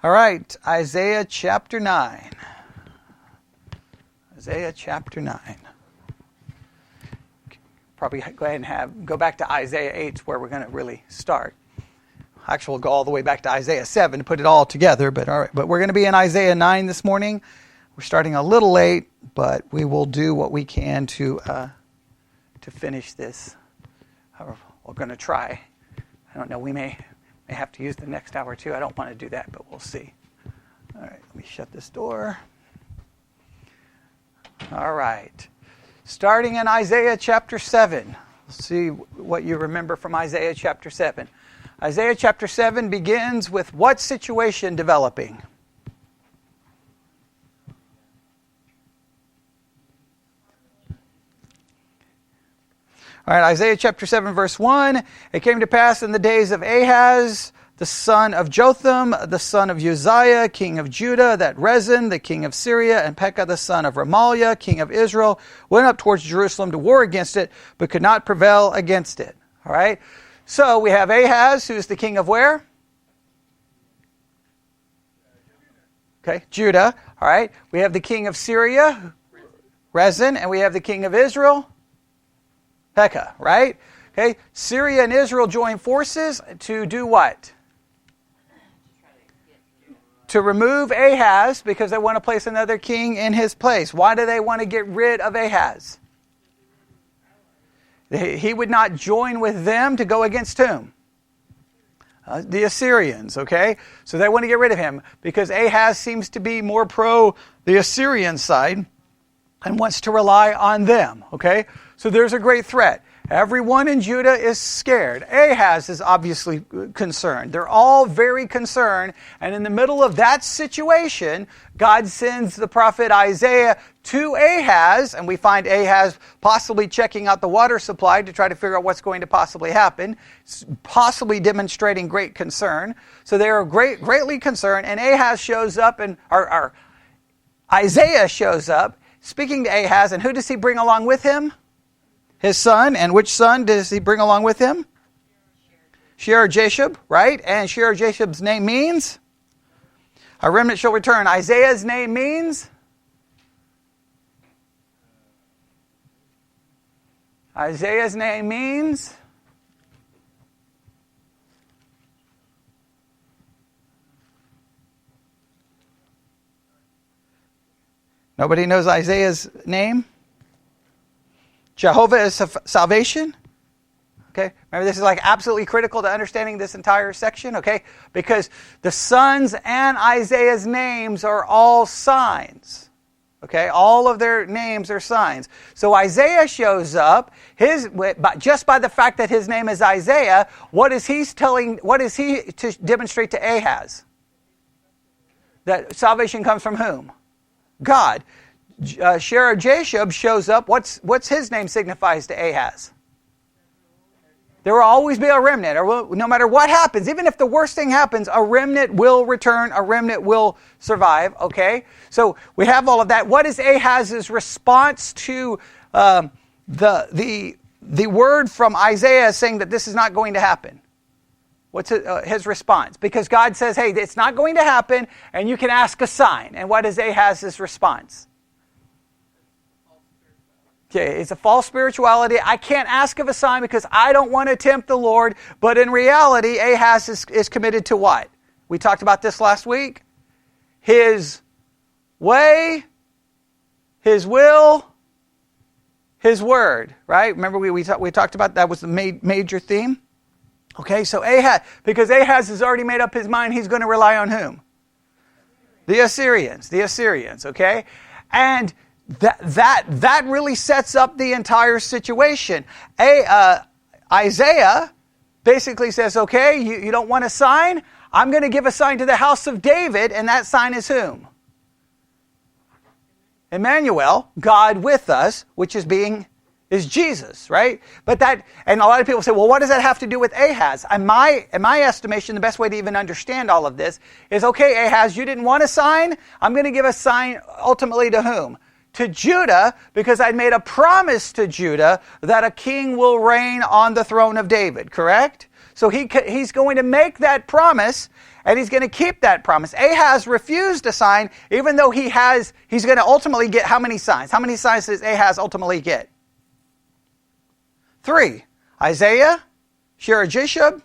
All right, Isaiah chapter 9. Isaiah chapter 9. Probably go ahead and go back to Isaiah 8, where we're going to really start. Actually, we'll go all the way back to Isaiah 7 to put it all together. But all right, but we're going to be in Isaiah 9 this morning. We're starting a little late, but we will do what we can to finish this. We're going to try. I don't know. We may have to use the next hour too. I don't want to do that, but we'll see. All right, let me shut this door. All right. Starting in Isaiah chapter 7. Let's see what you remember from Isaiah chapter 7. Isaiah chapter 7 begins with what situation developing? All right, Isaiah chapter 7, verse 1. It came to pass in the days of Ahaz, the son of Jotham, the son of Uzziah, king of Judah, that Rezin, the king of Syria, and Pekah, the son of Remaliah, king of Israel, went up towards Jerusalem to war against it, but could not prevail against it. All right? So we have Ahaz, who's the king of where? Okay, Judah. All right. We have the king of Syria, Rezin, and we have the king of Israel, Pekah, right? Okay, Syria and Israel join forces to do what? To remove Ahaz, because they want to place another king in his place. Why do they want to get rid of Ahaz? He would not join with them to go against whom? The Assyrians, okay? So they want to get rid of him because Ahaz seems to be more pro the Assyrian side and wants to rely on them, okay? So there's a great threat. Everyone in Judah is scared. Ahaz is obviously concerned. They're all very concerned. And in the middle of that situation, God sends the prophet Isaiah to Ahaz. And we find Ahaz possibly checking out the water supply to try to figure out what's going to possibly happen, possibly demonstrating great concern. So they are greatly concerned. And Ahaz shows up, or Isaiah shows up, speaking to Ahaz. And who does he bring along with him? His son. And which son does he bring along with him? Shear-Jashub, right? And Shear-Jashub's name means? A remnant shall return. Isaiah's name means? Isaiah's name means? Nobody knows Isaiah's name? Jehovah is salvation. Okay, remember this is like absolutely critical to understanding this entire section, okay? Because the sons and Isaiah's names are all signs. Okay, all of their names are signs. So Isaiah shows up, just by the fact that his name is Isaiah, what is he to demonstrate to Ahaz? That salvation comes from whom? God. Shear-Jashub shows up. What's his name signifies to Ahaz? There will always be a remnant. No matter what happens, even if the worst thing happens, a remnant will return. A remnant will survive. Okay, so we have all of that. What is Ahaz's response to the word from Isaiah saying that this is not going to happen? What's his response? Because God says, "Hey, it's not going to happen, and you can ask a sign." And what is Ahaz's response? Okay, it's a false spirituality. I can't ask of a sign because I don't want to tempt the Lord. But in reality, Ahaz is committed to what? We talked about this last week. His way, his will, his word. Right? Remember we talked about that was the major theme? Okay, so Ahaz, because Ahaz has already made up his mind, he's going to rely on whom? The Assyrians, okay? And that really sets up the entire situation. Isaiah basically says, okay, you don't want a sign? I'm going to give a sign to the house of David, and that sign is whom? Emmanuel, God with us, which is Jesus, right? And a lot of people say, well, what does that have to do with Ahaz? In my estimation, the best way to even understand all of this is, okay, Ahaz, you didn't want a sign? I'm going to give a sign ultimately to whom? To Judah, because I made a promise to Judah that a king will reign on the throne of David, correct? So he's going to make that promise, and he's going to keep that promise. Ahaz refused a sign, even though he's going to ultimately get how many signs? How many signs does Ahaz ultimately get? 3. Isaiah, Shear-jashub,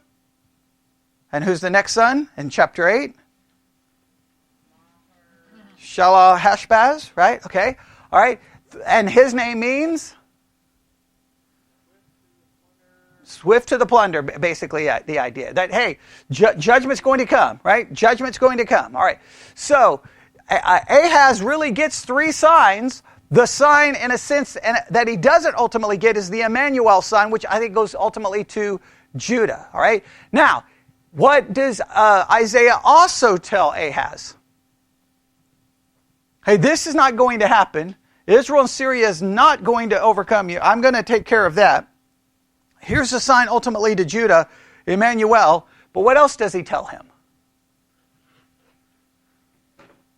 and who's the next son in chapter 8? Shalal-Hashbaz, right? Okay. All right. And his name means? Swift to the plunder, basically, the idea. That, hey, judgment's going to come, right? Judgment's going to come. All right. So, Ahaz really gets 3 signs. The sign, in a sense, that he doesn't ultimately get is the Emmanuel sign, which I think goes ultimately to Judah. All right. Now, what does Isaiah also tell Ahaz? Hey, this is not going to happen. Israel and Syria is not going to overcome you. I'm going to take care of that. Here's the sign ultimately to Judah, Emmanuel. But what else does he tell him?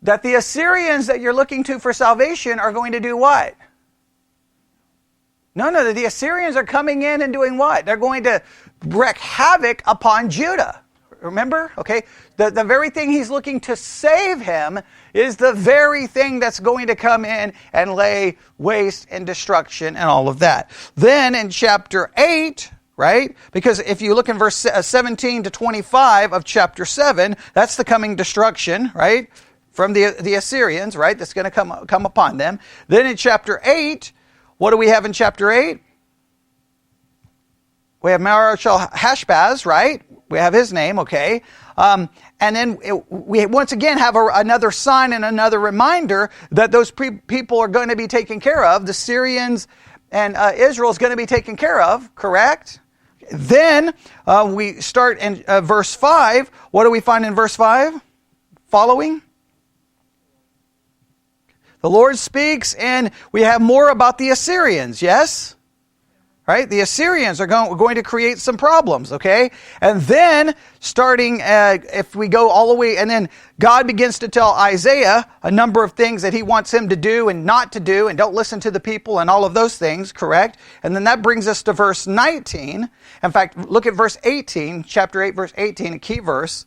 That the Assyrians that you're looking to for salvation are going to do what? No, the Assyrians are coming in and doing what? They're going to wreak havoc upon Judah. Remember? Okay. The very thing he's looking to save him is the very thing that's going to come in and lay waste and destruction and all of that. Then in chapter 8, right? Because if you look in verse 17 to 25 of chapter 7, that's the coming destruction, right? From the Assyrians, right? That's going to come upon them. Then in chapter 8, what do we have in chapter 8? We have Shal-Hashbaz, right? We have his name, okay? And then we once again have another sign and another reminder that those people are going to be taken care of. The Syrians and Israel is going to be taken care of, correct? Then we start in verse 5. What do we find in verse 5? Following? The Lord speaks, and we have more about the Assyrians, yes? Right? The Assyrians are going to create some problems, okay? And then, starting, if we go all the way, and then God begins to tell Isaiah a number of things that he wants him to do and not to do, and don't listen to the people and all of those things, correct? And then that brings us to verse 19. In fact, look at verse 18, chapter 8, verse 18, a key verse.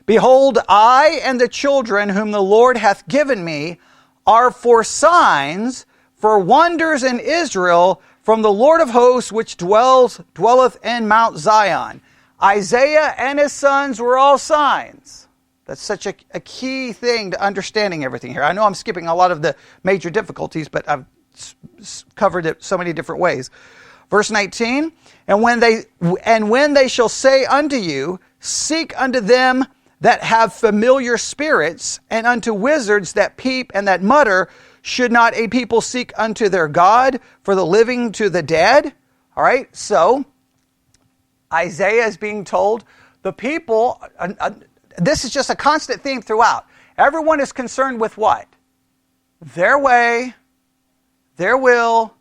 Behold, I and the children whom the Lord hath given me are for signs, for wonders in Israel, from the Lord of hosts, which dwelleth in Mount Zion. Isaiah and his sons were all signs. That's such a key thing to understanding everything here. I know I'm skipping a lot of the major difficulties, but I've covered it so many different ways. Verse 19, and when they shall say unto you, seek unto them that have familiar spirits, and unto wizards that peep and that mutter, should not a people seek unto their God, for the living to the dead? All right, so Isaiah is being told the people, this is just a constant theme throughout. Everyone is concerned with what? Their way, their will,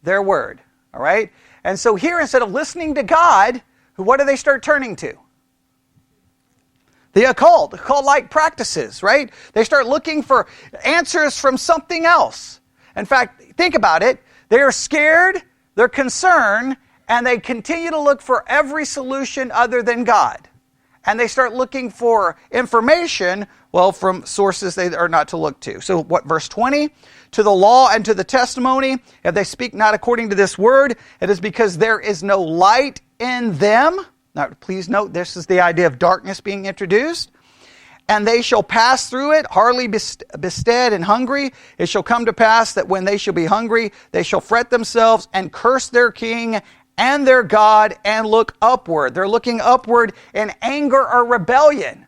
their word. All right? And so here, instead of listening to God, what do they start turning to? The occult-like practices, right? They start looking for answers from something else. In fact, think about it. They are scared, they're concerned, and they continue to look for every solution other than God. And they start looking for information, well, from sources they are not to look to. So what, verse 20? To the law and to the testimony, if they speak not according to this word, it is because there is no light in them. Now, please note, this is the idea of darkness being introduced. And they shall pass through it, hardly bestead and hungry. It shall come to pass that when they shall be hungry, they shall fret themselves and curse their king and their God and look upward. They're looking upward in anger or rebellion.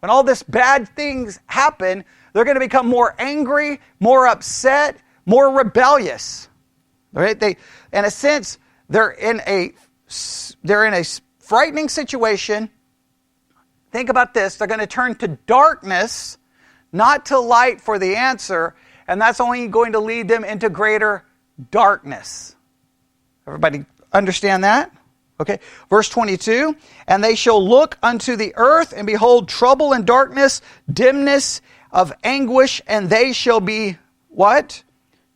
When all this bad things happen, they're going to become more angry, more upset, more rebellious. Right? They, in a sense, they're in a frightening situation. Think about this. They're going to turn to darkness, not to light for the answer, and that's only going to lead them into greater darkness. Everybody understand that? Okay. Verse 22, and they shall look unto the earth, and behold trouble and darkness, dimness of anguish, and they shall be, what?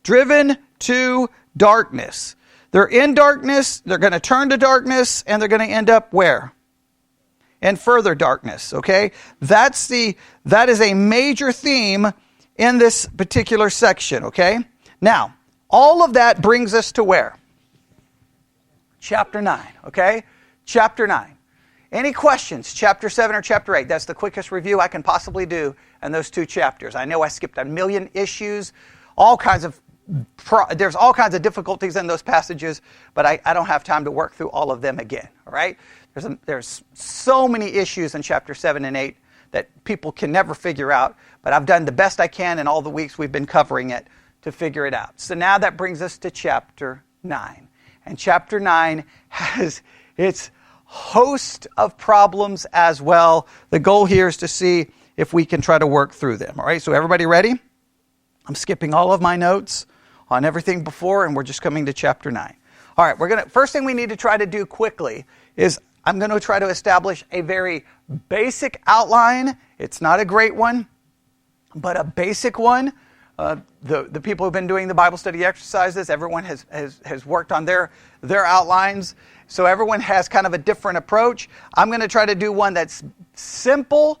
Driven to darkness. They're in darkness, they're going to turn to darkness, and they're going to end up where? and further darkness, okay? That is a major theme in this particular section, okay? Now, all of that brings us to where? Chapter 9, okay? Chapter 9. Any questions? Chapter 7 or chapter 8? That's the quickest review I can possibly do in those two chapters. I know I skipped a million issues, there's all kinds of difficulties in those passages, but I don't have time to work through all of them again, all right? There's so many issues in chapter 7 and 8 that people can never figure out, but I've done the best I can in all the weeks we've been covering it to figure it out. So now that brings us to chapter 9. And chapter 9 has its host of problems as well. The goal here is to see if we can try to work through them. All right, so everybody ready? I'm skipping all of my notes on everything before, and we're just coming to chapter 9. All right, first thing we need to try to do quickly is I'm going to try to establish a very basic outline. It's not a great one, but a basic one. The people who've been doing the Bible study exercises, everyone has worked on their outlines. So everyone has kind of a different approach. I'm going to try to do one that's simple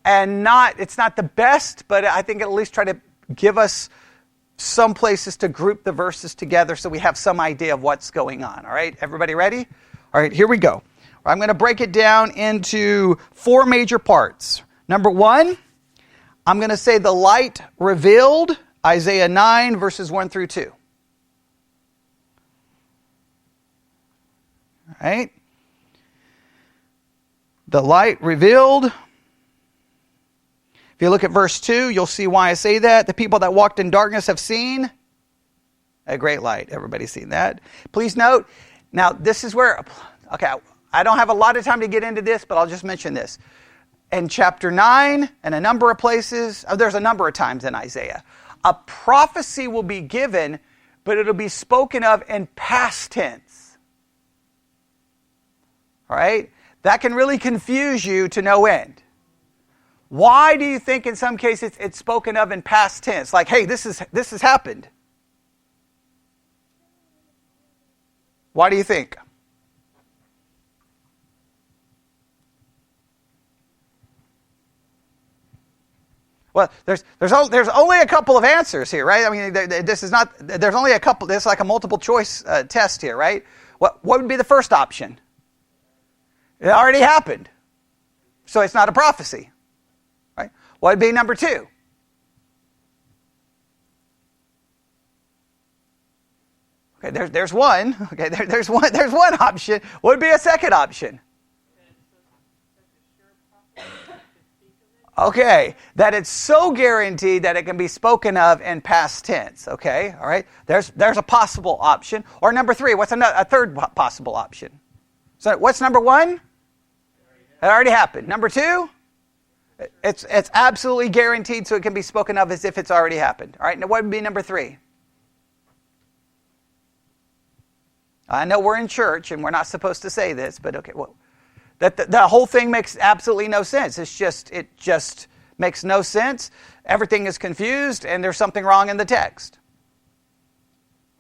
and it's not the best, but I think it'll at least try to give us some places to group the verses together so we have some idea of what's going on. All right, everybody ready? All right, here we go. I'm going to break it down into 4 major parts. Number 1, I'm going to say the light revealed, Isaiah 9, verses 1 through 2. All right. The light revealed. If you look at verse 2, you'll see why I say that. The people that walked in darkness have seen a great light. Everybody's seen that. Please note, now this is where, okay, I don't have a lot of time to get into this, but I'll just mention this. In chapter 9 and a number of places, there's a number of times in Isaiah, a prophecy will be given, but it'll be spoken of in past tense. All right? That can really confuse you to no end. Why do you think in some cases it's spoken of in past tense? Like, hey, this has happened. Why do you think? Well, there's only a couple of answers here, right? I mean, there's only a couple. There's like a multiple choice test here, right? What would be the first option? It already happened, so it's not a prophecy, right? What would be number 2? Okay, there's one. Okay, there's one option. What would be a second option? Okay, that it's so guaranteed that it can be spoken of in past tense. Okay, all right. There's a possible option. Or number 3, what's a third possible option? So what's number 1? It already happened. Number 2, it's absolutely guaranteed, so it can be spoken of as if it's already happened. All right. Now what would be number 3? I know we're in church and we're not supposed to say this, but okay. Well, the whole thing makes absolutely no sense. It just makes no sense. Everything is confused, and there's something wrong in the text.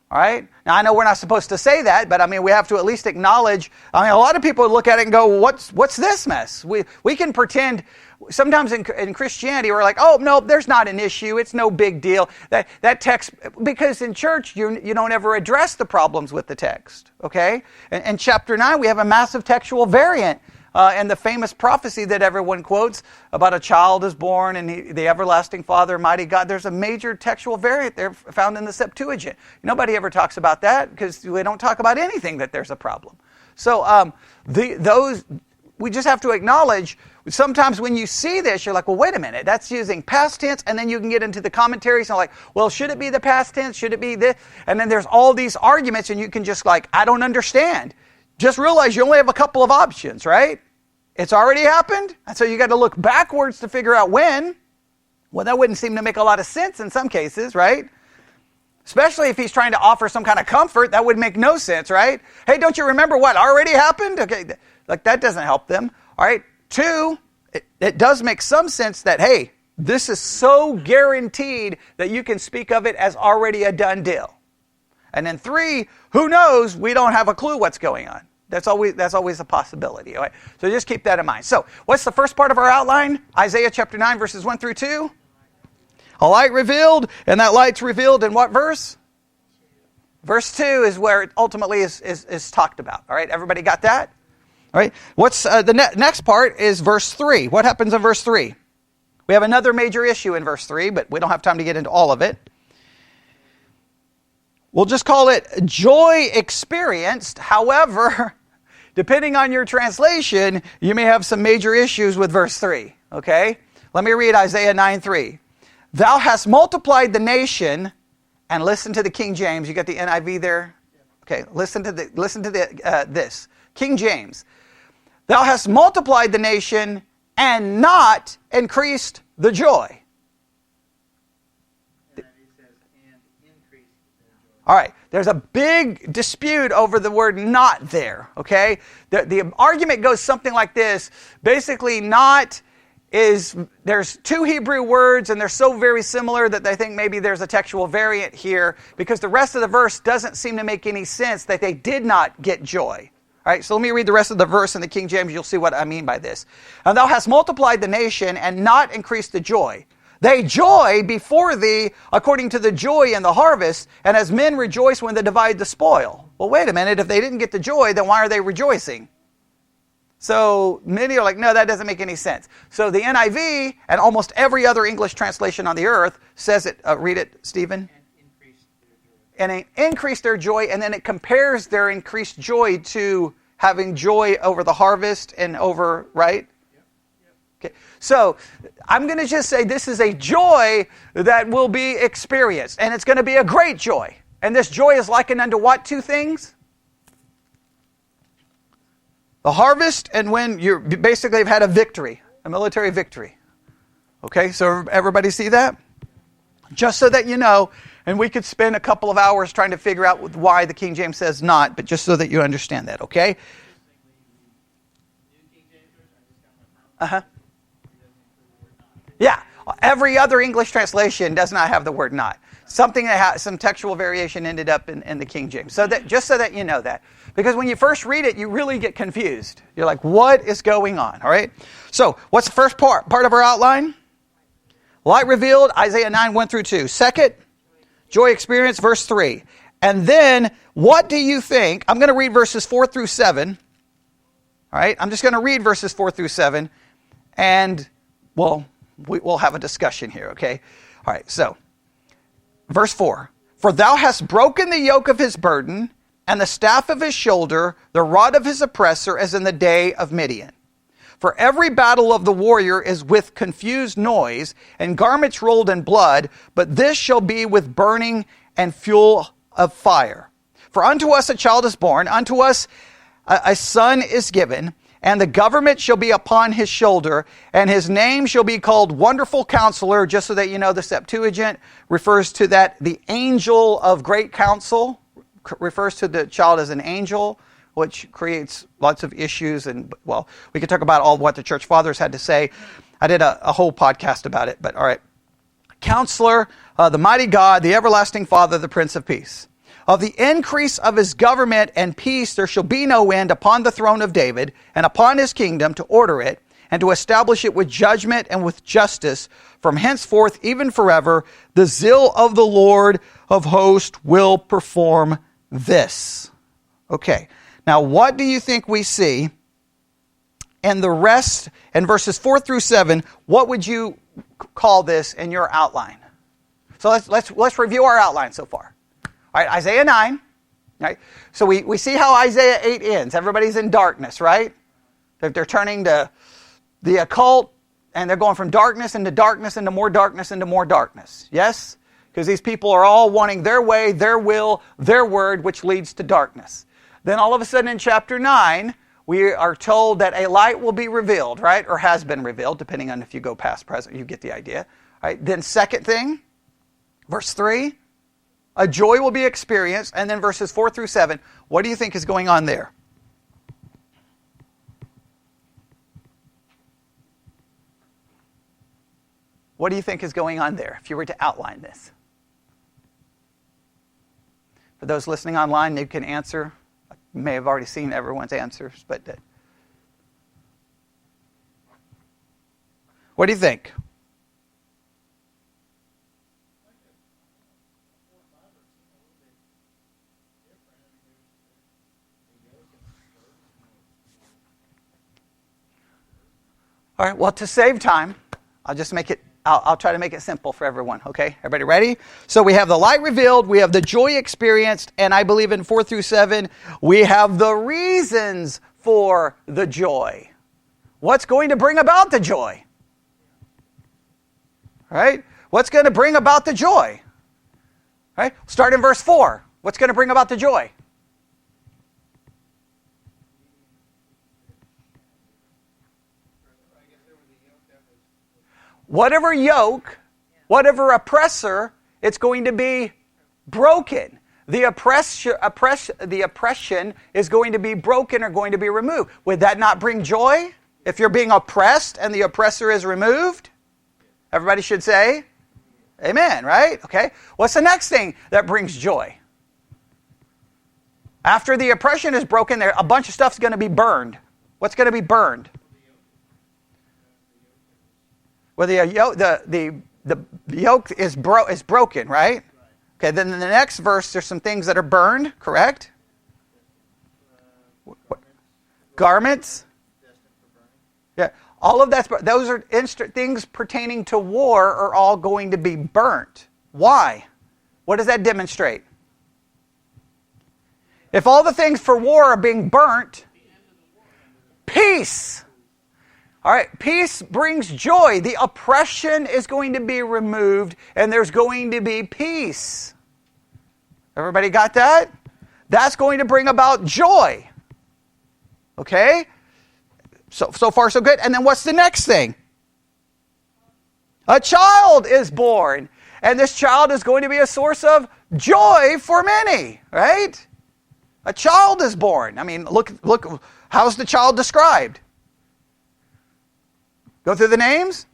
All right? Now, I know we're not supposed to say that, but I mean, we have to at least acknowledge. I mean, a lot of people look at it and go, what's this mess? We can pretend. Sometimes in Christianity, we're like, oh, no, there's not an issue. It's no big deal. That text, because in church, you don't ever address the problems with the text, okay? In chapter 9, we have a massive textual variant and the famous prophecy that everyone quotes about a child is born and the everlasting Father, mighty God. There's a major textual variant there found in the Septuagint. Nobody ever talks about that because we don't talk about anything that there's a problem. So we just have to acknowledge, sometimes when you see this, you're like, well, wait a minute, that's using past tense, and then you can get into the commentaries and like, well, should it be the past tense? Should it be this? And then there's all these arguments, and you can just like, I don't understand. Just realize you only have a couple of options, right? It's already happened, and so you got to look backwards to figure out when. Well, that wouldn't seem to make a lot of sense in some cases, right? Especially if he's trying to offer some kind of comfort, that would make no sense, right? Hey, don't you remember what already happened? Okay, like that doesn't help them. All right. 2, it does make some sense that, hey, this is so guaranteed that you can speak of it as already a done deal. And then 3, who knows? We don't have a clue what's going on. That's always a possibility. All right? So just keep that in mind. So what's the first part of our outline? Isaiah chapter 9, verses 1 through 2. A light revealed, and that light's revealed in what verse? Verse 2 is where it ultimately is talked about. All right, everybody got that? All right, what's the next part is verse 3. What happens in verse 3? We have another major issue in verse 3, but we don't have time to get into all of it. We'll just call it joy experienced. However, depending on your translation, you may have some major issues with verse 3. Okay? Let me read Isaiah 9:3. Thou hast multiplied the nation, and listen to the King James. You got the NIV there? Okay, listen to this. King James. Thou hast multiplied the nation and not increased the joy. All right, there's a big dispute over the word not there, okay? The argument goes something like this. Basically, not is, there's two Hebrew words, and they're so very similar that they think maybe there's a textual variant here, because the rest of the verse doesn't seem to make any sense that they did not get joy. All right, so let me read the rest of the verse in the King James. You'll see what I mean by this. And thou hast multiplied the nation and not increased the joy. They joy before thee according to the joy in the harvest, and as men rejoice when they divide the spoil. Well, wait a minute. If they didn't get the joy, then why are they rejoicing? So many are like, no, that doesn't make any sense. So the NIV and almost every other English translation on the earth says it. Read it, Stephen. And increase their joy, and then it compares their increased joy to having joy over the harvest and over, right? Okay. So I'm going to just say this is a joy that will be experienced, and it's going to be a great joy. And this joy is likened unto what two things? The harvest, and when you basically have had a victory, a military victory. Okay, so everybody see that? Just so that you know, and we could spend a couple of hours trying to figure out why the King James says not, but just so that you understand that, okay? Uh-huh. Yeah, every other English translation does not have the word not. Something that has some textual variation ended up in the King James. So that just so that you know that. Because when you first read it, you really get confused. You're like, what is going on? All right? So, what's the first part of our outline? Light revealed, Isaiah 9, 1 through 2. Second, joy experience, verse 3. And then, what do you think? I'm going to read verses 4 through 7. All right? I'm just going to read verses 4 through 7. And, well, we'll have a discussion here, okay? All right, so, verse 4. For thou hast broken the yoke of his burden, and the staff of his shoulder, the rod of his oppressor, as in the day of Midian. For every battle of the warrior is with confused noise, and garments rolled in blood, but this shall be with burning and fuel of fire. For unto us a child is born, unto us a son is given, and the government shall be upon his shoulder, and his name shall be called Wonderful Counselor. Just so that you know, the Septuagint refers to that, the angel of great counsel, refers to the child as an angel, which creates lots of issues. And, well, we could talk about all what the church fathers had to say. I did a whole podcast about it, but all right. Counselor, the mighty God, the everlasting Father, the Prince of Peace. Of the increase of his government and peace there shall be no end upon the throne of David and upon his kingdom, to order it and to establish it with judgment and with justice from henceforth even forever. The zeal of the Lord of hosts will perform this. Okay, now what do you think we see in the rest, in verses 4 through 7? What would you call this in your outline? So let's review our outline so far. All right, Isaiah 9. Right? So we see how Isaiah 8 ends. Everybody's in darkness, right? They're turning to the occult, and they're going from darkness into darkness into more darkness into more darkness. Yes? Because these people are all wanting their way, their will, their word, which leads to darkness. Then all of a sudden in chapter 9, we are told that a light will be revealed, right? Or has been revealed, depending on if you go past present. You get the idea. All right? Then second thing, verse 3, a joy will be experienced. And then verses 4 through 7, what do you think is going on there? What do you think is going on there, if you were to outline this? For those listening online, you can answer You may have already seen everyone's answers, but what do you think? All right, well, to save time, I'll try to make it simple for everyone, okay? Everybody ready? So we have the light revealed, we have the joy experienced, and I believe in 4 through 7, we have the reasons for the joy. What's going to bring about the joy? Right? What's going to bring about the joy? Right? Start in verse 4. What's going to bring about the joy? Whatever yoke, whatever oppressor, it's going to be broken. The oppression is going to be broken or going to be removed. Would that not bring joy? If you're being oppressed and the oppressor is removed? Everybody should say amen, right? Okay. What's the next thing that brings joy? After the oppression is broken, a bunch of stuff's going to be burned. What's going to be burned? Well, the yoke is broken, right? Okay, then in the next verse, there's some things that are burned, correct? Garments? Yeah, all of those are things pertaining to war are all going to be burnt. Why? What does that demonstrate? If all the things for war are being burnt, peace. All right, peace brings joy. The oppression is going to be removed, and there's going to be peace. Everybody got that? That's going to bring about joy. Okay? So far, so good. And then what's the next thing? A child is born, and this child is going to be a source of joy for many, right? A child is born. I mean, look, how's the child described? Go through the names.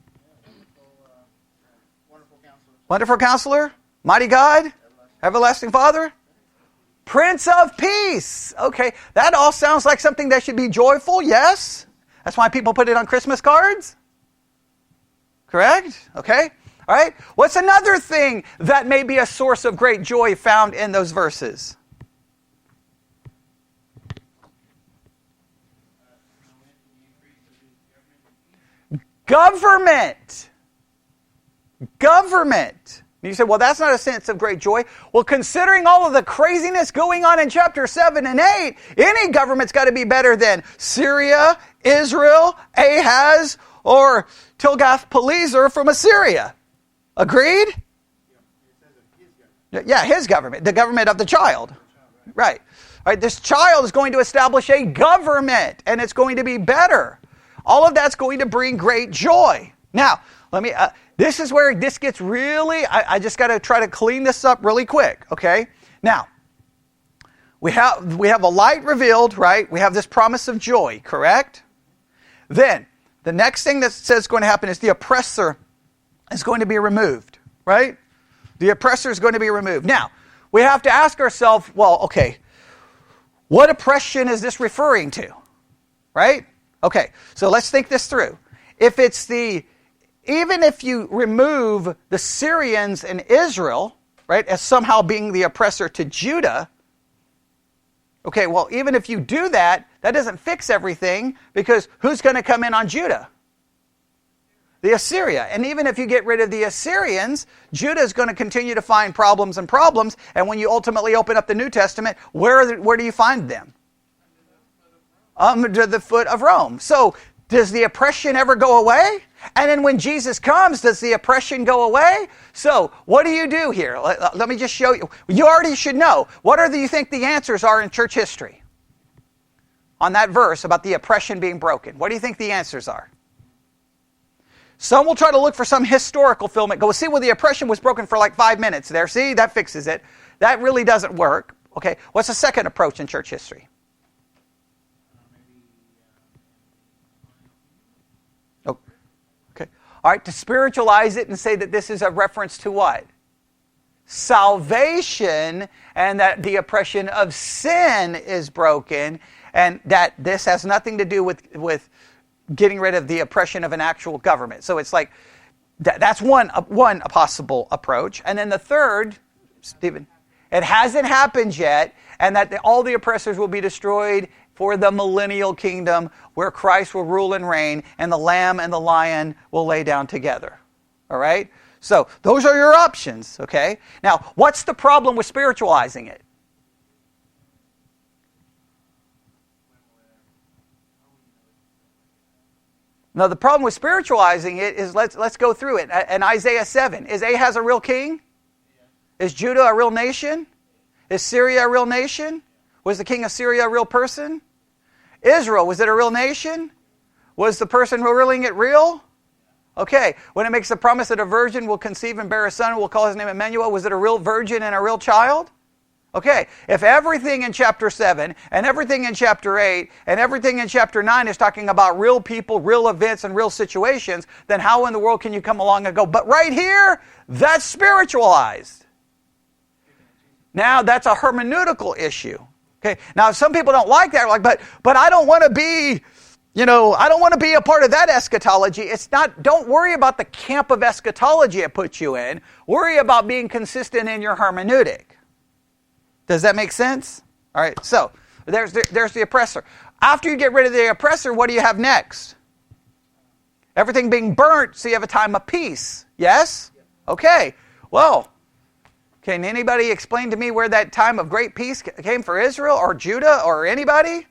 Wonderful Counselor. Mighty God. Everlasting Father. Prince of Peace. Okay, that all sounds like something that should be joyful, yes? That's why people put it on Christmas cards. Correct? Okay. All right. What's another thing that may be a source of great joy found in those verses? Government. You say, well, that's not a sense of great joy. Well, considering all of the craziness going on in chapter 7 and 8, any government's got to be better than Syria, Israel, Ahaz, or Tilgath-Pileser from Assyria. Agreed? Yeah, his government. The government of the child. Right. All right. This child is going to establish a government, and it's going to be better. All of that's going to bring great joy. Now, this is where this gets really, I just got to try to clean this up really quick, okay? Now, we have a light revealed, right? We have this promise of joy, correct? Then, the next thing that says is going to happen is the oppressor is going to be removed, right? The oppressor is going to be removed. Now, we have to ask ourselves, well, okay, what oppression is this referring to, right? Okay, so let's think this through. Even if you remove the Syrians and Israel, right, as somehow being the oppressor to Judah, okay, well, even if you do that, that doesn't fix everything, because who's going to come in on Judah? The Assyria. And even if you get rid of the Assyrians, Judah is going to continue to find problems, and when you ultimately open up the New Testament, where do you find them? Under the foot of Rome. So, does the oppression ever go away? And then when Jesus comes, does the oppression go away? So, what do you do here? Let me just show you. You already should know. What do you think the answers are in church history? On that verse about the oppression being broken. What do you think the answers are? Some will try to look for some historical film and go, see, well, the oppression was broken for like 5 minutes there. See, that fixes it. That really doesn't work. Okay, what's the second approach in church history? All right, to spiritualize it and say that this is a reference to what? salvation, and that the oppression of sin is broken, and that this has nothing to do with getting rid of the oppression of an actual government. So it's like, that's one possible approach. And then the third, Stephen, it hasn't happened yet, and that all the oppressors will be destroyed for the millennial kingdom where Christ will rule and reign, and the lamb and the lion will lay down together. All right? So those are your options, okay? Now, what's the problem with spiritualizing it? Now, the problem with spiritualizing it is, let's go through it. In Isaiah 7, is Ahaz a real king? Is Judah a real nation? Is Syria a real nation? Was the king of Syria a real person? Israel, was it a real nation? Was the person ruling it real? Okay, when it makes the promise that a virgin will conceive and bear a son, we'll call his name Emmanuel, was it a real virgin and a real child? Okay, if everything in chapter 7 and everything in chapter 8 and everything in chapter 9 is talking about real people, real events, and real situations, then how in the world can you come along and go, but right here, that's spiritualized? Now, that's a hermeneutical issue. Okay, now some people don't like that, like, but I don't want to be, I don't want to be a part of that eschatology. It's not, don't worry about the camp of eschatology it puts you in. Worry about being consistent in your hermeneutic. Does that make sense? All right, so there's the oppressor. After you get rid of the oppressor, what do you have next? Everything being burnt, so you have a time of peace. Yes? Okay, well, can anybody explain to me where that time of great peace came for Israel or Judah or anybody?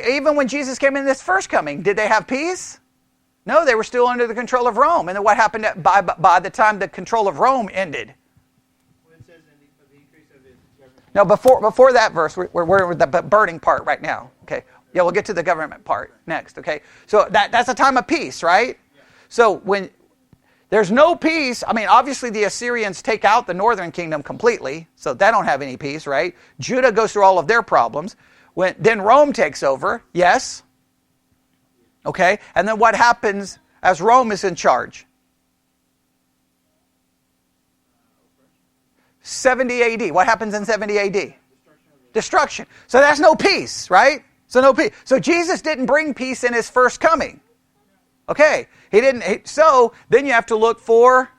Even when Jesus came in this first coming, did they have peace? No, they were still under the control of Rome. And then what happened by the time the control of Rome ended? Well, it says the increase of his government. No, before that verse, we're with the burning part right now. Okay, yeah, we'll get to the government part next. Okay, so that's a time of peace, right? Yeah. So when there's no peace, I mean, obviously the Assyrians take out the northern kingdom completely, so they don't have any peace, right? Judah goes through all of their problems. Then Rome takes over, yes? Okay, and then what happens as Rome is in charge? 70 AD. What happens in 70 AD? Destruction. So that's no peace, right? So no peace. So Jesus didn't bring peace in his first coming. Okay, he didn't. So then you have to look for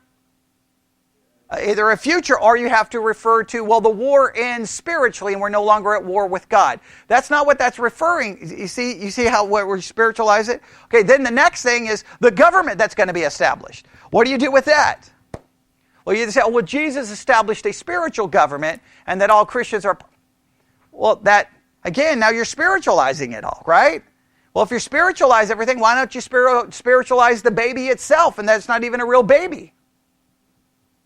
either a future, or you have to refer to, well, the war ends spiritually and we're no longer at war with God. That's not what that's referring. You see how we spiritualize it? Okay, then the next thing is the government that's going to be established. What do you do with that? Well, you say, oh, well, Jesus established a spiritual government and that all Christians are... Well, that, again, now you're spiritualizing it all, right? Well, if you spiritualize everything, why don't you spiritualize the baby itself, and that's not even a real baby?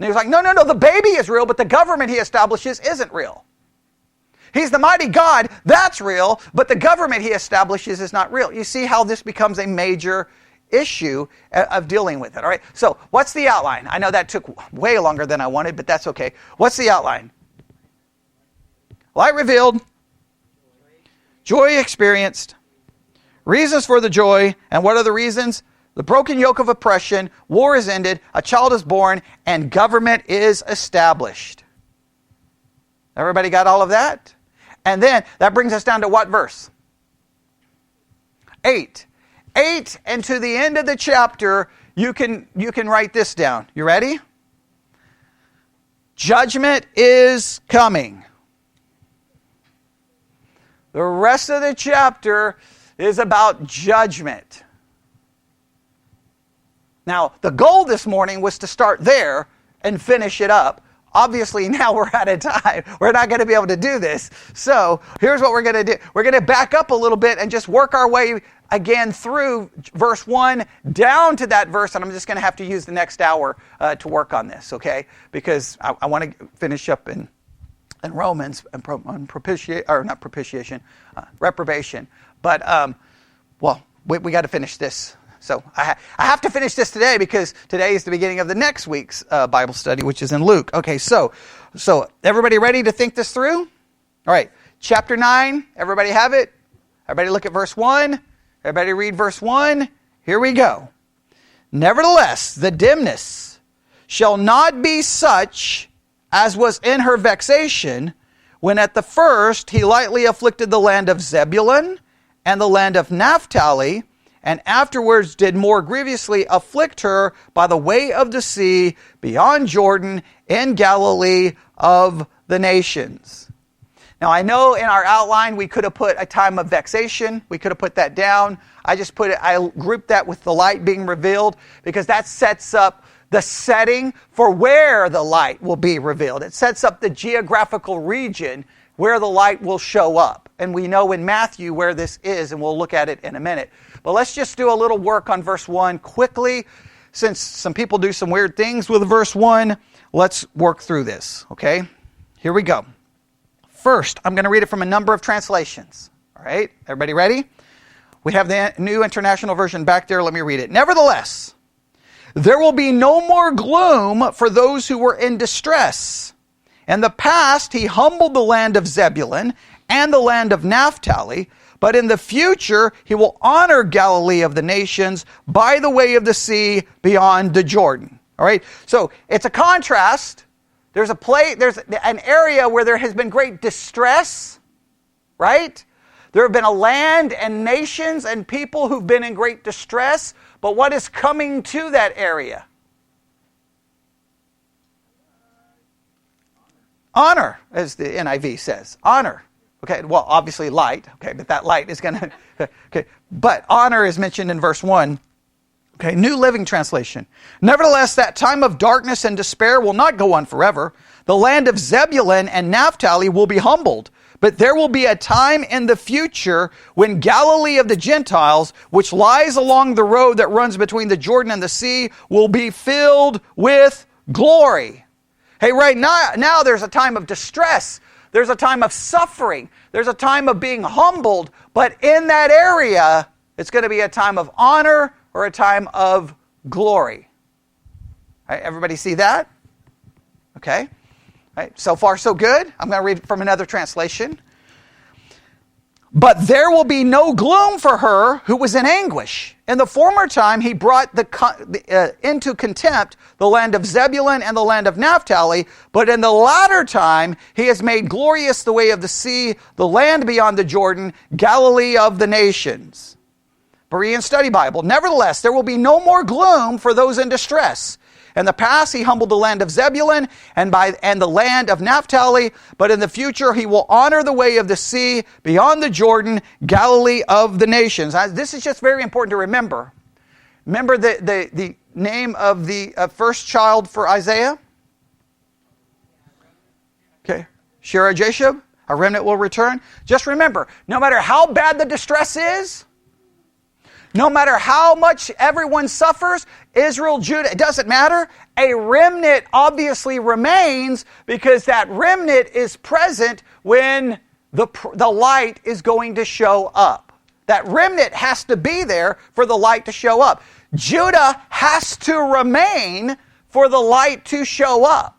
And he was like, no, the baby is real, but the government he establishes isn't real. He's the mighty God, that's real, but the government he establishes is not real. You see how this becomes a major issue of dealing with it, all right? So, what's the outline? I know that took way longer than I wanted, but that's okay. What's the outline? Light revealed, joy experienced, reasons for the joy, and what are the reasons? The broken yoke of oppression, war is ended, a child is born, and government is established. Everybody got all of that? And then, that brings us down to what verse? 8. 8, and to the end of the chapter, you can write this down. You ready? Judgment is coming. The rest of the chapter is about judgment. Now, the goal this morning was to start there and finish it up. Obviously, now we're out of time. We're not going to be able to do this. So, here's what we're going to do. We're going to back up a little bit and just work our way again through verse 1 down to that verse, and I'm just going to have to use the next hour to work on this, okay? Because I want to finish up in Romans and reprobation. But, we got to finish this. So I have to finish this today because today is the beginning of the next week's Bible study, which is in Luke. Okay, so everybody ready to think this through? All right, chapter 9, everybody have it? Everybody look at verse 1. Everybody read verse 1. Here we go. Nevertheless, the dimness shall not be such as was in her vexation, when at the first he lightly afflicted the land of Zebulun and the land of Naphtali, and afterwards did more grievously afflict her by the way of the sea beyond Jordan in Galilee of the nations. Now I know in our outline we could have put a time of vexation. We could have put that down. I grouped that with the light being revealed because that sets up the setting for where the light will be revealed. It sets up the geographical region where the light will show up. And we know in Matthew where this is, and we'll look at it in a minute. But let's just do a little work on verse 1 quickly. Since some people do some weird things with verse 1, let's work through this, okay? Here we go. First, I'm going to read it from a number of translations. All right, everybody ready? We have the New International Version back there. Let me read it. Nevertheless, there will be no more gloom for those who were in distress. In the past, he humbled the land of Zebulun and the land of Naphtali, but in the future, he will honor Galilee of the nations by the way of the sea beyond the Jordan. All right, so it's a contrast. There's an area where there has been great distress, right? There have been a land and nations and people who've been in great distress, but what is coming to that area? Honor, as the NIV says. Honor. Okay, well, obviously light. Okay, but that light is going to... Okay, but honor is mentioned in verse 1. Okay, New Living Translation. Nevertheless, that time of darkness and despair will not go on forever. The land of Zebulun and Naphtali will be humbled. But there will be a time in the future when Galilee of the Gentiles, which lies along the road that runs between the Jordan and the sea, will be filled with glory. Hey, right now there's a time of distress. There's a time of suffering. There's a time of being humbled. But in that area, it's going to be a time of honor or a time of glory. All right, everybody see that? Okay. All right, so far so good. I'm going to read from another translation. But there will be no gloom for her who was in anguish. In the former time, he brought into contempt the land of Zebulun and the land of Naphtali. But in the latter time, he has made glorious the way of the sea, the land beyond the Jordan, Galilee of the nations. Berean Study Bible. Nevertheless, there will be no more gloom for those in distress. In the past, he humbled the land of Zebulun and the land of Naphtali, but in the future, he will honor the way of the sea beyond the Jordan, Galilee of the nations. This is just very important to remember. Remember the name of the first child for Isaiah? Okay, Shira Jashub, a remnant will return. Just remember, no matter how bad the distress is, no matter how much everyone suffers, Israel, Judah, it doesn't matter. A remnant obviously remains because that remnant is present when the light is going to show up. That remnant has to be there for the light to show up. Judah has to remain for the light to show up.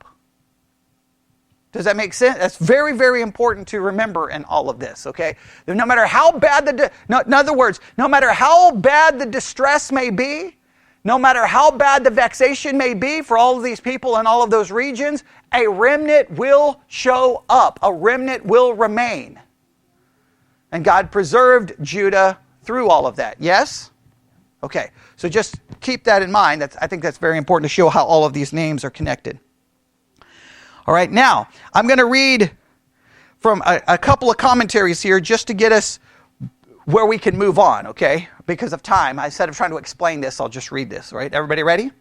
Does that make sense? That's very, very important to remember in all of this, okay? No matter how bad in other words, no matter how bad the distress may be, no matter how bad the vexation may be for all of these people in all of those regions, a remnant will show up. A remnant will remain. And God preserved Judah through all of that. Yes? Okay, so just keep that in mind. I think that's very important to show how all of these names are connected. All right, now, I'm going to read from a couple of commentaries here just to get us where we can move on, okay? Because of time, instead of trying to explain this, I'll just read this, all right? Everybody ready?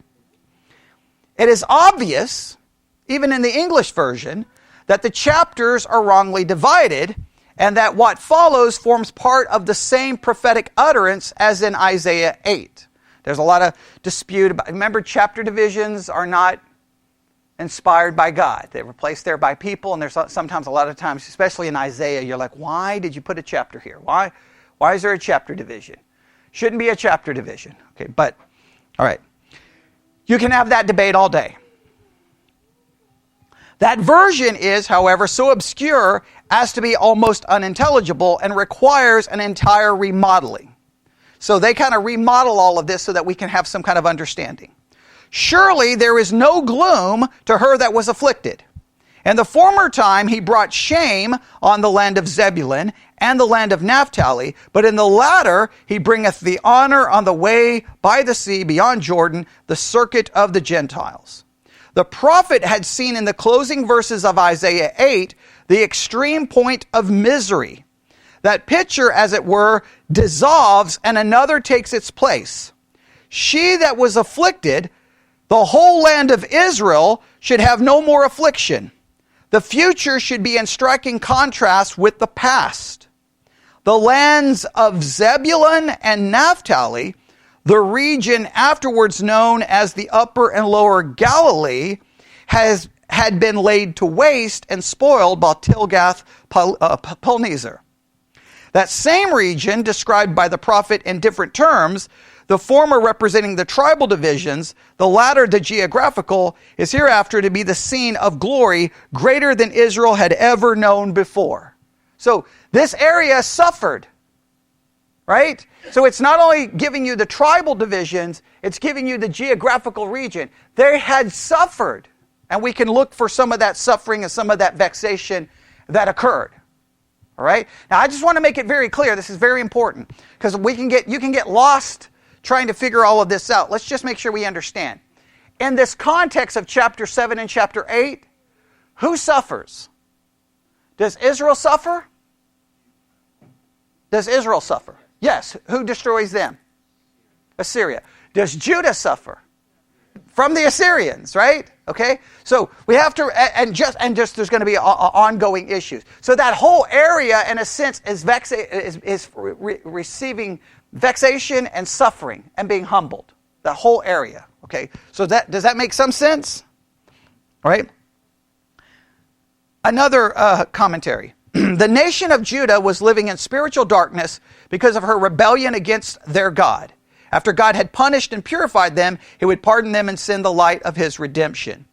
It is obvious, even in the English version, that the chapters are wrongly divided and that what follows forms part of the same prophetic utterance as in Isaiah 8. There's a lot of dispute about, remember, chapter divisions are not inspired by God. They were placed there by people, and there's sometimes a lot of times, especially in Isaiah, you're like, why did you put a chapter here? Why is there a chapter division? Shouldn't be a chapter division. Okay, but, all right. You can have that debate all day. That version is, however, so obscure as to be almost unintelligible and requires an entire remodeling. So they kind of remodel all of this so that we can have some kind of understanding. Surely there is no gloom to her that was afflicted. In the former time he brought shame on the land of Zebulun and the land of Naphtali, but in the latter he bringeth the honor on the way by the sea beyond Jordan, the circuit of the Gentiles. The prophet had seen in the closing verses of Isaiah 8 the extreme point of misery. That picture, as it were, dissolves and another takes its place. She that was afflicted, the whole land of Israel, should have no more affliction. The future should be in striking contrast with the past. The lands of Zebulun and Naphtali, the region afterwards known as the Upper and Lower Galilee, had been laid to waste and spoiled by Tilgath-Pilneser. That same region, described by the prophet in different terms, the former representing the tribal divisions, the latter the geographical, is hereafter to be the scene of glory greater than Israel had ever known before. So this area suffered, right? So it's not only giving you the tribal divisions, it's giving you the geographical region. They had suffered, and we can look for some of that suffering and some of that vexation that occurred. All right? Now I just want to make it very clear, this is very important, because you can get lost trying to figure all of this out. Let's just make sure we understand. In this context of chapter 7 and chapter 8, who suffers? Does Israel suffer? Does Israel suffer? Yes. Who destroys them? Assyria. Does Judah suffer? From the Assyrians, right? Okay? So we have to, and just there's going to be ongoing issues. So that whole area, in a sense, is receiving vexation and suffering and being humbled. The whole area. Okay? So does that make some sense? All right? Another commentary. The nation of Judah was living in spiritual darkness because of her rebellion against their God. After God had punished and purified them, he would pardon them and send the light of his redemption.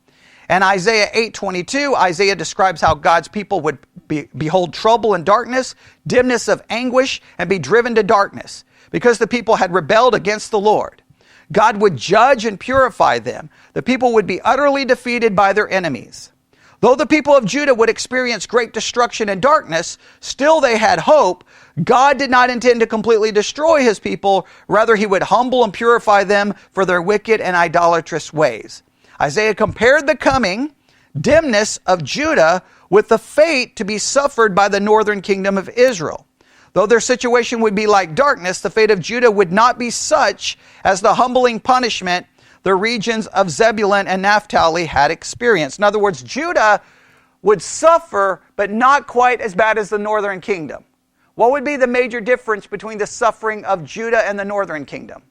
And Isaiah 8:22, Isaiah describes how God's people would behold trouble and darkness, dimness of anguish, and be driven to darkness, because the people had rebelled against the Lord. God would judge and purify them. The people would be utterly defeated by their enemies. Though the people of Judah would experience great destruction and darkness, still they had hope. God did not intend to completely destroy his people. Rather, he would humble and purify them for their wicked and idolatrous ways. Isaiah compared the coming dimness of Judah with the fate to be suffered by the northern kingdom of Israel. Though their situation would be like darkness, the fate of Judah would not be such as the humbling punishment the regions of Zebulun and Naphtali had experienced. In other words, Judah would suffer, but not quite as bad as the northern kingdom. What would be the major difference between the suffering of Judah and the northern kingdom?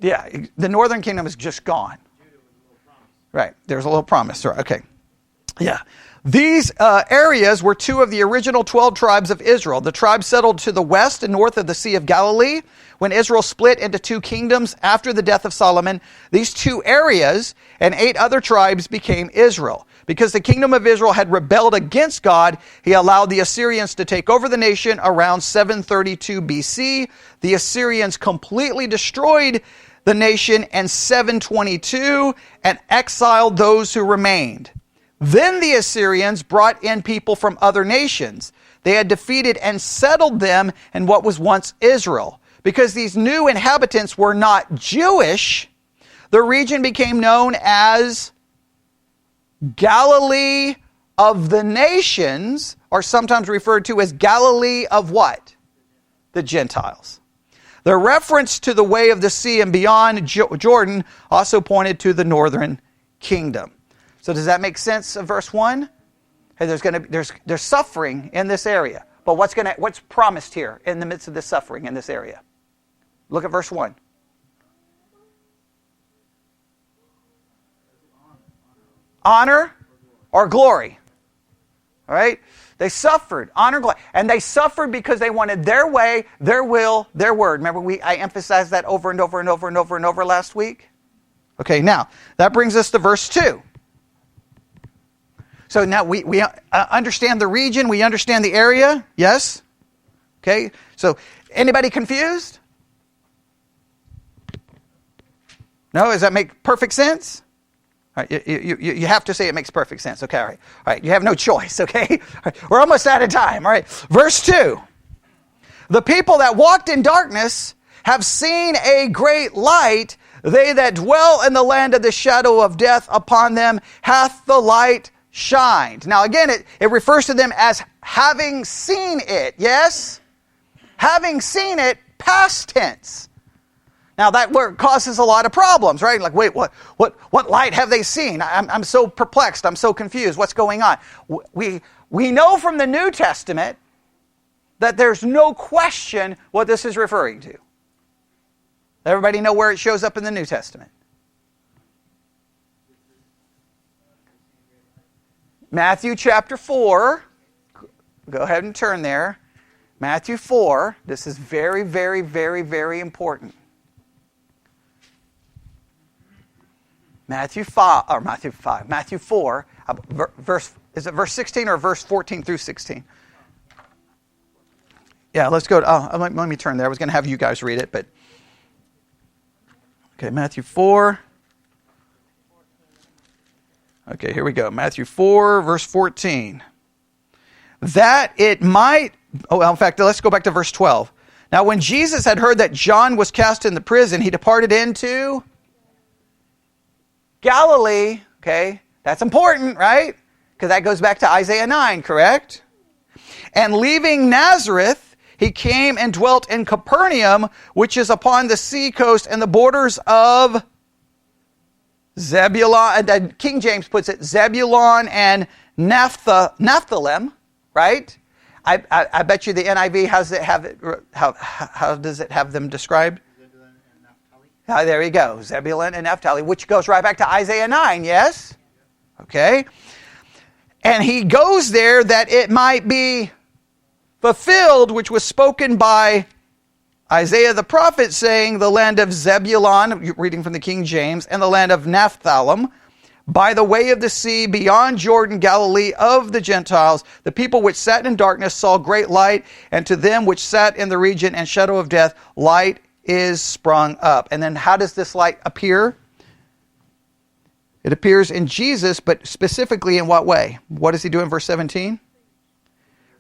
Yeah, the northern kingdom is just gone. Right, there's a little promise. Right, okay. Yeah. These areas were two of the original 12 tribes of Israel. The tribes settled to the west and north of the Sea of Galilee. When Israel split into two kingdoms after the death of Solomon, these two areas and 8 other tribes became Israel. Because the kingdom of Israel had rebelled against God, he allowed the Assyrians to take over the nation around 732 BC. The Assyrians completely destroyed the nation in 722 and exiled those who remained. Then the Assyrians brought in people from other nations. They had defeated and settled them in what was once Israel. Because these new inhabitants were not Jewish, the region became known as Galilee of the nations, or sometimes referred to as Galilee of what? The Gentiles. The reference to the way of the sea and beyond Jordan also pointed to the northern kingdom. So does that make sense of verse 1? Hey, there's suffering in this area. But what's promised here in the midst of this suffering in this area? Look at verse 1. Honor or glory. All right? They suffered. Honor, glory. And they suffered because they wanted their way, their will, their word. Remember, I emphasized that over and over and over and over and over last week? Okay, now, that brings us to verse 2. So now we understand the region, we understand the area, yes? Okay, so anybody confused? No? Does that make perfect sense? All right, you have to say it makes perfect sense. Okay, all right. All right, you have no choice, okay? All right, we're almost out of time. All right, verse 2. The people that walked in darkness have seen a great light. They that dwell in the land of the shadow of death, upon them hath the light shined. Now again, it refers to them as having seen it, yes? Having seen it, past tense. Now that word causes a lot of problems, right? Like, wait, what light have they seen? I'm so perplexed. I'm so confused. What's going on? We know from the New Testament that there's no question what this is referring to. Everybody know where it shows up in the New Testament? Matthew chapter 4. Go ahead and turn there. Matthew 4. This is very, very, very, very important. Matthew 4, is it verse 16 or verse 14 through 16? Yeah, let's go. Let me turn there. I was going to have you guys read it, but okay, Matthew 4. Okay, here we go. Matthew 4, verse 14. That it might... in fact, let's go back to verse 12. Now, when Jesus had heard that John was cast into prison, he departed into Galilee. Okay, that's important, right? Because that goes back to Isaiah 9, correct? And leaving Nazareth, he came and dwelt in Capernaum, which is upon the sea coast and the borders of Zebulun. And King James puts it Zebulun and Naphtali, right? I bet you the NIV how does it have them described? Zebulun and Naphtali. There you go, Zebulun and Naphtali, which goes right back to Isaiah 9. Yes, okay. And he goes there that it might be fulfilled, which was spoken by Isaiah the prophet, saying, the land of Zebulun, reading from the King James, and the land of Naphtali, by the way of the sea, beyond Jordan, Galilee of the Gentiles, the people which sat in darkness saw great light, and to them which sat in the region and shadow of death, light is sprung up. And then how does this light appear? It appears in Jesus, but specifically in what way? What does he do in verse 17?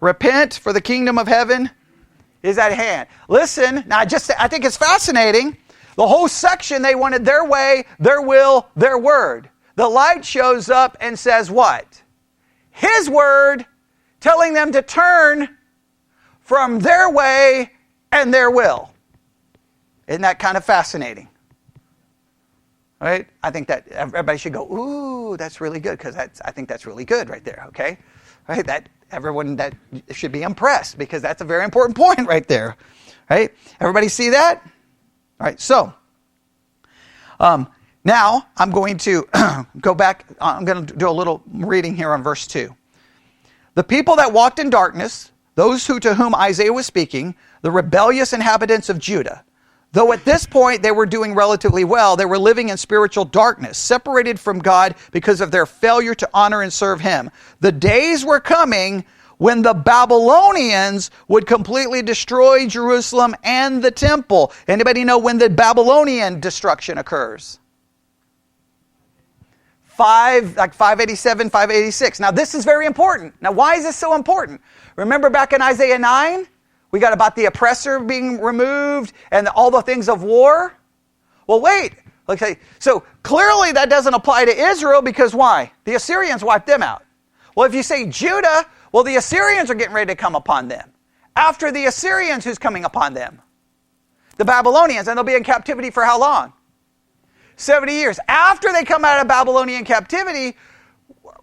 Repent, for the kingdom of heaven is at hand. Listen, now I think it's fascinating. The whole section, they wanted their way, their will, their word. The light shows up and says what? His word, telling them to turn from their way and their will. Isn't that kind of fascinating? Right? I think that everybody should go, ooh, that's really good, because I think that's really good right there, okay? Right? That everyone that should be impressed, because that's a very important point right there. Right? Everybody see that? All right, so now I'm going to go back. I'm going to do a little reading here on verse 2. The people that walked in darkness, those to whom Isaiah was speaking, the rebellious inhabitants of Judah, though at this point they were doing relatively well, they were living in spiritual darkness, separated from God because of their failure to honor and serve Him. The days were coming when the Babylonians would completely destroy Jerusalem and the temple. Anybody know when the Babylonian destruction occurs? 587, 586. Now this is very important. Now why is this so important? Remember back in Isaiah 9? We got about the oppressor being removed and all the things of war. Well, wait. Okay, so clearly that doesn't apply to Israel, because why? The Assyrians wiped them out. Well, if you say Judah, well, the Assyrians are getting ready to come upon them. After the Assyrians, who's coming upon them? The Babylonians, and they'll be in captivity for how long? 70 years. After they come out of Babylonian captivity,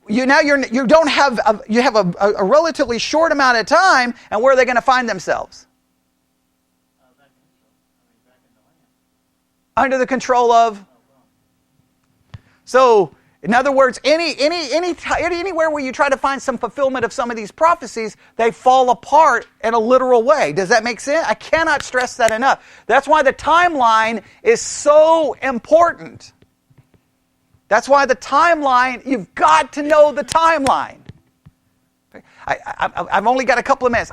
you have a relatively short amount of time, and where are they going to find themselves? Under the control of. So, in other words, anywhere where you try to find some fulfillment of some of these prophecies, they fall apart in a literal way. Does that make sense? I cannot stress that enough. That's why the timeline is so important. That's why the timeline, you've got to know the timeline. I've only got a couple of minutes.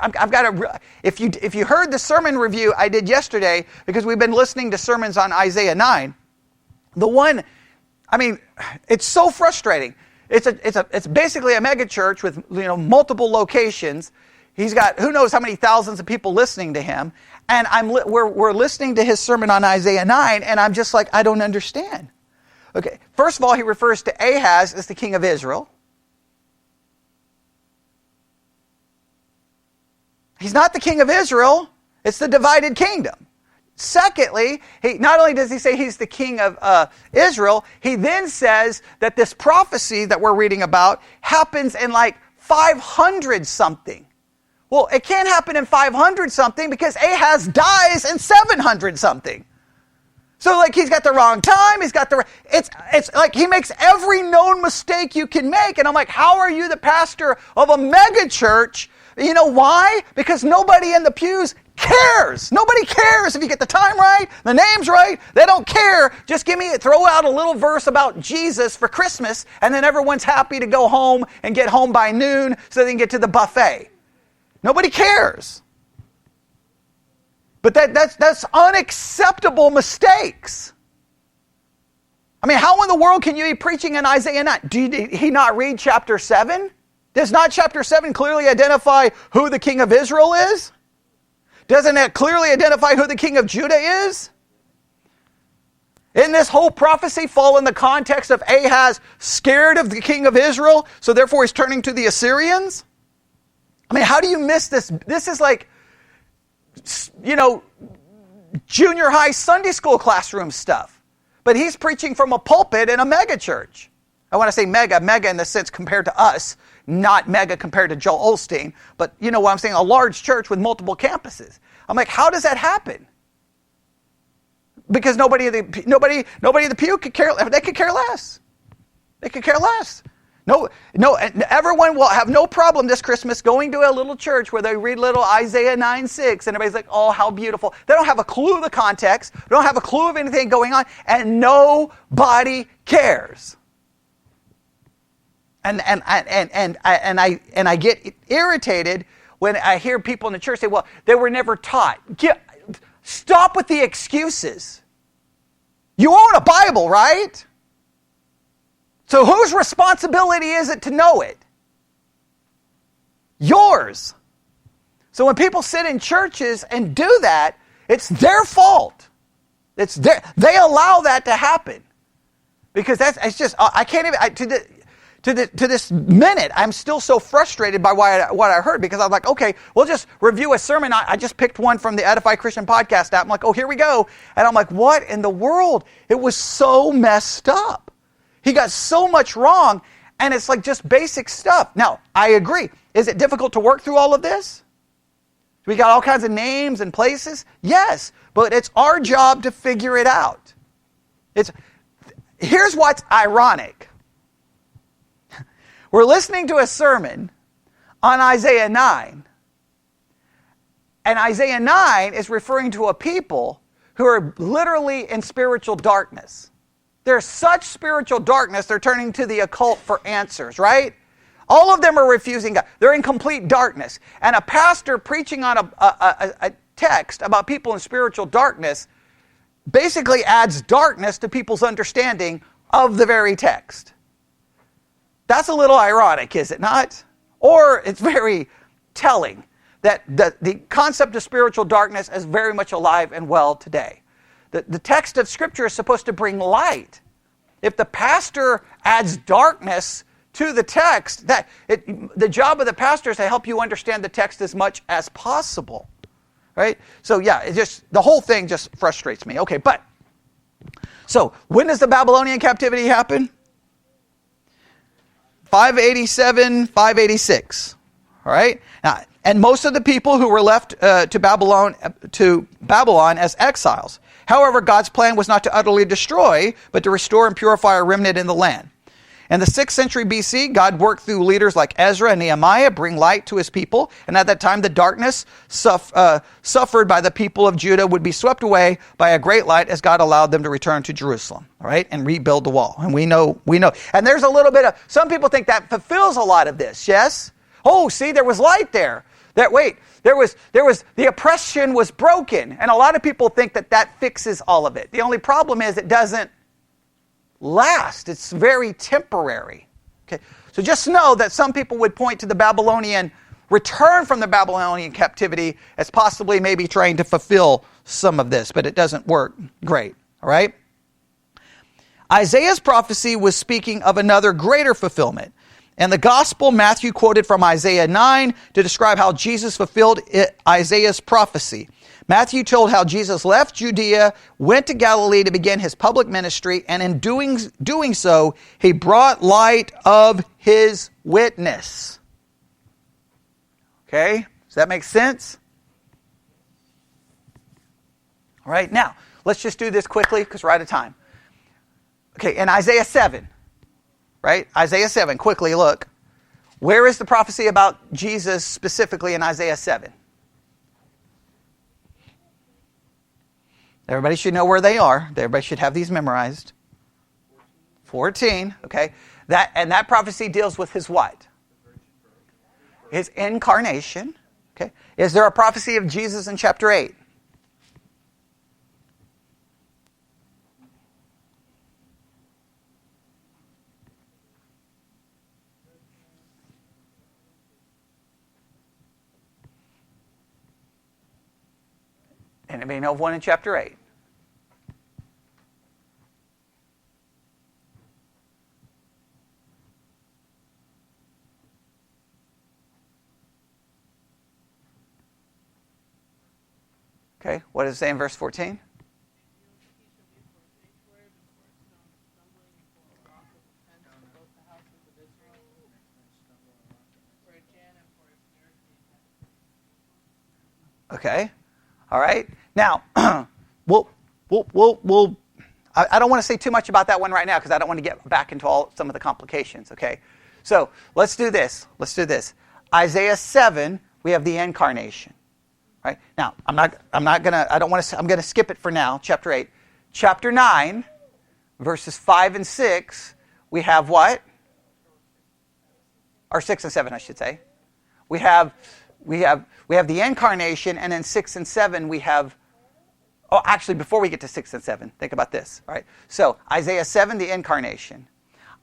If you heard the sermon review I did yesterday, because we've been listening to sermons on Isaiah 9, it's so frustrating. It's basically a mega church with multiple locations. He's got who knows how many thousands of people listening to him, and we're listening to his sermon on Isaiah 9, and I'm just like, I don't understand. Okay, first of all, he refers to Ahaz as the king of Israel. He's not the king of Israel. It's the divided kingdom. Secondly, not only does he say he's the king of Israel, he then says that this prophecy that we're reading about happens in like 500 something. Well, it can't happen in 500 something because Ahaz dies in 700 something. So like he's got the wrong time, it's like he makes every known mistake you can make. And I'm like, how are you the pastor of a mega church? You know why? Because nobody in the pews cares. Nobody cares if you get the time right, the names right. They don't care. Just throw out a little verse about Jesus for Christmas, and then everyone's happy to go home and get home by noon so they can get to the buffet. Nobody cares. But that's unacceptable mistakes. I mean, how in the world can you be preaching in Isaiah 9? Did he not read chapter 7? Does not chapter 7 clearly identify who the king of Israel is? Doesn't it clearly identify who the king of Judah is? Isn't this whole prophecy fall in the context of Ahaz scared of the king of Israel, so therefore he's turning to the Assyrians? I mean, how do you miss this? This is like, junior high Sunday school classroom stuff. But he's preaching from a pulpit in a mega church. I want to say mega in the sense compared to us, not mega compared to Joel Osteen, but you know what I'm saying, a large church with multiple campuses. I'm like, how does that happen? Because nobody in the pew could care. They could care less. They could care less. No, and everyone will have no problem this Christmas going to a little church where they read little Isaiah 9:6, and everybody's like, oh, how beautiful. They don't have a clue of the context. They don't have a clue of anything going on, and nobody cares. And I get irritated when I hear people in the church say, well, they were never taught. Stop with the excuses. You own a Bible, right? So whose responsibility is it to know it? Yours. So when people sit in churches and do that, it's their fault. They allow that to happen. Because I can't even, to this minute, I'm still so frustrated by what I heard, because I'm like, okay, we'll just review a sermon. I just picked one from the Edify Christian podcast app. I'm like, oh, here we go. And I'm like, what in the world? It was so messed up. He got so much wrong, and it's like just basic stuff. Now, I agree. Is it difficult to work through all of this? We got all kinds of names and places? Yes, but it's our job to figure it out. Here's what's ironic. We're listening to a sermon on Isaiah 9, and Isaiah 9 is referring to a people who are literally in spiritual darkness. There's such spiritual darkness, they're turning to the occult for answers, right? All of them are refusing God. They're in complete darkness. And a pastor preaching on a text about people in spiritual darkness basically adds darkness to people's understanding of the very text. That's a little ironic, is it not? Or it's very telling that the concept of spiritual darkness is very much alive and well today. The text of Scripture is supposed to bring light. If the pastor adds darkness to the text, the job of the pastor is to help you understand the text as much as possible. Right? So yeah, the whole thing just frustrates me. Okay, so when does the Babylonian captivity happen? 587, 586. All right? Now, and most of the people who were left to Babylon as exiles. However, God's plan was not to utterly destroy, but to restore and purify a remnant in the land. In the 6th century BC, God worked through leaders like Ezra and Nehemiah, bring light to his people. And at that time, the darkness suffered by the people of Judah would be swept away by a great light as God allowed them to return to Jerusalem, all right, and rebuild the wall. And we know. And there's a little bit of, some people think that fulfills a lot of this, yes? Oh, see, there was light there. There was the oppression was broken. And a lot of people think that fixes all of it. The only problem is it doesn't last. It's very temporary. Okay, so just know that some people would point to the Babylonian return from the Babylonian captivity as possibly maybe trying to fulfill some of this, but it doesn't work great. All right? Isaiah's prophecy was speaking of another greater fulfillment. And the gospel, Matthew quoted from Isaiah 9 to describe how Jesus fulfilled Isaiah's prophecy. Matthew told how Jesus left Judea, went to Galilee to begin his public ministry, and in doing so, he brought light of his witness. Okay? Does that make sense? All right, now, let's just do this quickly because we're out of time. Okay, in Isaiah 7, right? Isaiah 7, quickly look. Where is the prophecy about Jesus specifically in Isaiah 7? Everybody should know where they are. Everybody should have these memorized. 14, okay. That prophecy deals with his what? His incarnation. Okay. Is there a prophecy of Jesus in chapter 8? Anybody know of one in chapter 8? Okay, what does it say in verse 14? Okay, all right. Now, I don't want to say too much about that one right now because I don't want to get back into some of the complications, okay? So, let's do this. Isaiah 7, we have the incarnation. Right? Now, I'm going to skip it for now, chapter 8. Chapter 9, verses 5 and 6, we have what? Or 6 and 7, I should say. We have the incarnation, and then 6 and 7 we have. Oh, actually, before we get to 6 and 7, think about this. Right? So Isaiah 7, the incarnation.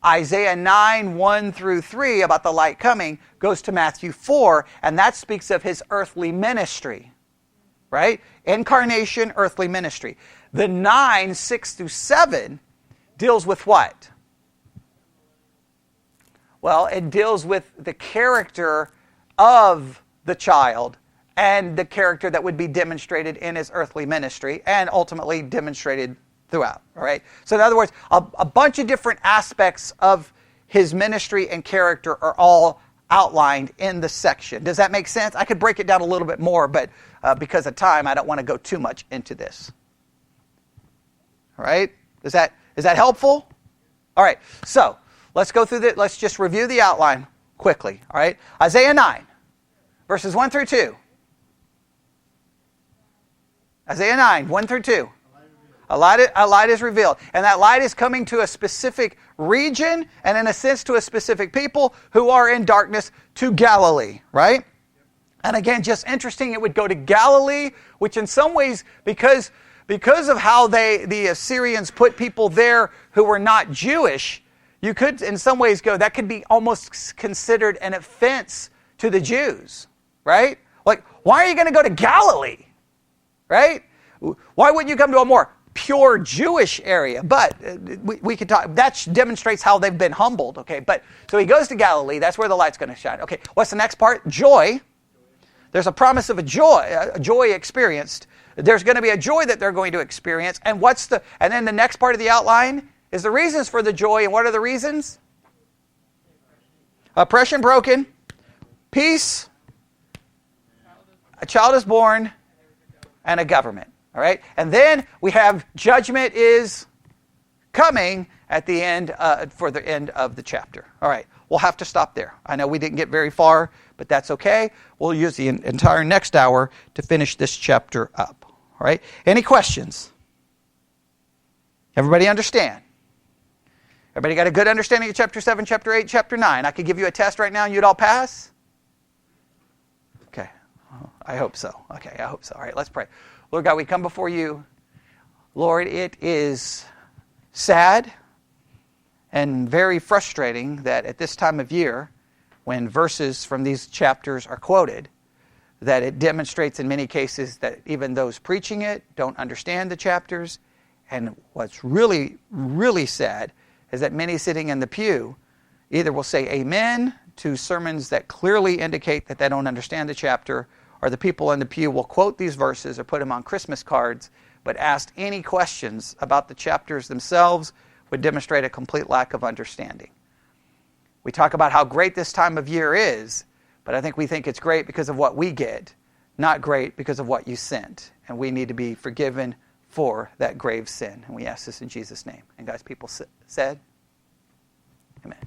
Isaiah 9, 1 through 3, about the light coming, goes to Matthew 4, and that speaks of his earthly ministry. Right? Incarnation, earthly ministry. The 9, 6 through 7 deals with what? Well, it deals with the character of the child and the character that would be demonstrated in his earthly ministry and ultimately demonstrated throughout. All right? So in other words, a bunch of different aspects of his ministry and character are all outlined in the section. Does that make sense? I could break it down a little bit more, but because of time, I don't want to go too much into this. All right? Is that helpful? All right. So let's go through let's just review the outline quickly. All right? Isaiah 9, verses 1 through 2. Isaiah 9, 1 through 2. A light is revealed. And that light is coming to a specific region and in a sense to a specific people who are in darkness, to Galilee, right? And again, just interesting, it would go to Galilee, which in some ways, because of how the Assyrians put people there who were not Jewish, you could in some ways go, that could be almost considered an offense to the Jews, right? Like, why are you going to go to Galilee, right? Why wouldn't you come to a more pure Jewish area? But we could talk, that demonstrates how they've been humbled, okay? But so he goes to Galilee, that's where the light's going to shine. Okay, what's the next part? Joy. There's a promise of a joy experienced. There's going to be a joy that they're going to experience. And then the next part of the outline is the reasons for the joy. And what are the reasons? Oppression broken, peace, a child is born, and a government. All right? And then we have judgment is coming at the end, for the end of the chapter. All right. We'll have to stop there. I know we didn't get very far, but that's okay. We'll use the entire next hour to finish this chapter up. All right? Any questions? Everybody understand? Everybody got a good understanding of chapter 7, chapter 8, chapter 9? I could give you a test right now and you'd all pass? Okay. I hope so. Okay, I hope so. All right, let's pray. Lord God, we come before you. Lord, it is sad And very frustrating that at this time of year, when verses from these chapters are quoted, that it demonstrates in many cases that even those preaching it don't understand the chapters. And what's really, really sad is that many sitting in the pew either will say amen to sermons that clearly indicate that they don't understand the chapter, or the people in the pew will quote these verses or put them on Christmas cards, but asked any questions about the chapters themselves would demonstrate a complete lack of understanding. We talk about how great this time of year is, but I think we think it's great because of what we get, not great because of what you sent. And we need to be forgiven for that grave sin. And we ask this in Jesus' name. And God's people said, amen.